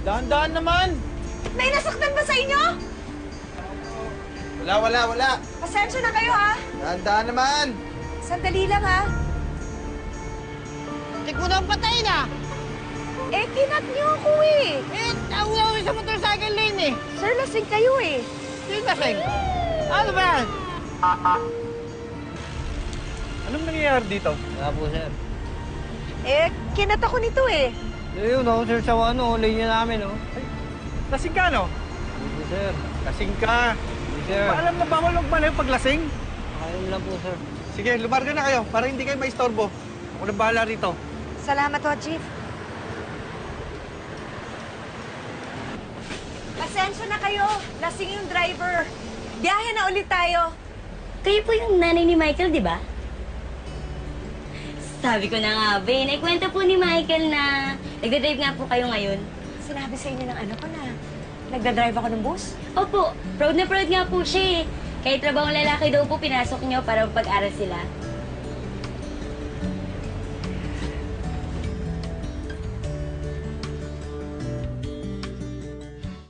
Dahan-dahan naman! May nasaktan ba sa inyo? Wala. Pasensya na kayo, ha? Dahan-dahan naman! Sandali lang, ha? Hindi ko na patayin ah! Eh, kinat niyo ako, eh. Eh, nauna ko sa motorcycle lane eh! Sir, lasing kayo, eh. Sino kasing? Ano ba yan? Anong nangyayari dito? Wala po, sir. Eh, kinat ako nito, eh. Yun, sir, sa lane namin, Lasing ka, no? Hindi, sir. Lasing ka. Hindi, sir. Alam na bawal magmalayo pag lasing? Ayun lang po, sir. Sige, lumarga na kayo para hindi kayo maistorbo. Ako na bahala rito. Salamat ho, Chief. Pasensya na kayo. Lasing yung driver. Biyahe na ulit tayo. Kayo po yung nanay ni Michael, di ba? Sabi ko na nga, Ben. Kwento po ni Michael na nagdadrive nga po kayo ngayon. Sinabi sa inyo ng anak ko na nagdadrive ako ng bus. Opo, proud na proud nga po siya eh. Kahit trabahong lalaki daw po, pinasok niyo para pag-aral sila.